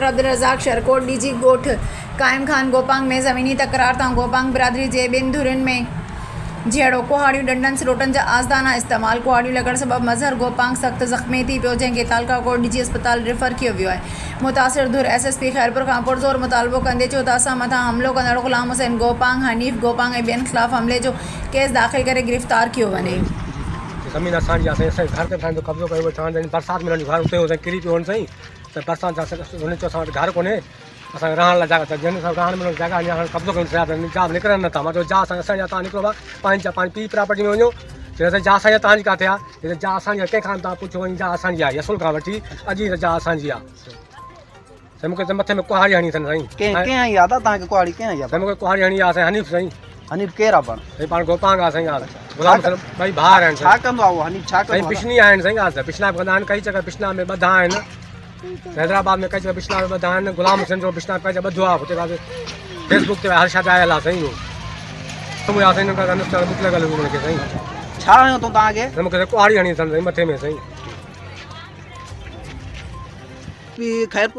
और अब्दुल रज़ाक शरकोट डीजी गोठ कायम खान गोपांग में ज़मीनी तकरार तां गोपांग बिरादरी जे ॿिनि धुरियुनि में जहिड़ो कुहाड़ियूं डंडनि सिरोटनि जा आज़दाना इस्तेमाल कुहाड़ियूं लॻण सबबि मज़हर गोपांग सख़्त ज़ख़्मी थी पियो जंहिंखे तालका कोट डीजी अस्पताल रेफर कियो वियो आहे। मुतासिर धुर एसएसपी खैरपुर खां पुरज़ोर मुतालबो कंदे चयो त असां मथां हमिलो कंदड़ ग़ुलाम हुसैन गोपांग हनीफ़ गोपांग ऐं ॿियनि ख़िलाफ़ हमले जो केस दाख़िल करे गिरफ़्तार कियो वञे। ज़मीन असांजी आहे साईं, घर ते असांजो कब्ज़ो कयो चवंदा बरसाति में घर उते हो किरी पियो साईं, त बरसाति हुन चयो असां वटि घर कोन्हे, असांखे रहण लाइ जॻह, त जंहिं सां रहण में जॻह अञा कब्ज़ो कयूं थिया त जा निकिरनि नथा। मां चयो जा असांजा तव्हां निकिरो पंहिंजी पंहिंजी पी प्रॉपर्टी में वञो, चयो जा असांजा तव्हांजी किथे आहे, जा असांजी आहे, कंहिंखां तव्हां पुछो वञी जा असांजी आहे, यसुल खां वठी अॼु ई जा असांजी आहे। साईं मूंखे त मथे में कुहाड़ी हणी अथनि साईं। कंहिं याद आहे तव्हांखे कुहाड़ी कंहिं याद? साईं मूंखे कुहाड़ी हणी आहे साईं हनीफ़ साईं। हनीफ़ केरु आहे पाण? साईं पाण गोपांग आहे साईं, गुलाम हुसैन ॿई भाउर आहिनि। छा कंदो आहे उहो हनीफ़? छा साईं कंदो पिछनी आहिनि साईं, पिछला बि कंदा आहिनि, कई जॻह पिछला में ॿधा आहिनि, हैदराबाद में कई जगह पिछला में ॿधा आहिनि। गुलाम हुसैन जो पिछला कई जगह ॿधो आहे, हुते काथे फेसबुक ते हर शइ आयल आहे साईं। उहो साईं हिन खां बुक लॻल हुई हुनखे साईं। छा हयो अथऊं तव्हांखे? मूंखे कुहाड़ी हणी अथनि साईं मथे में साईं। खैरपुर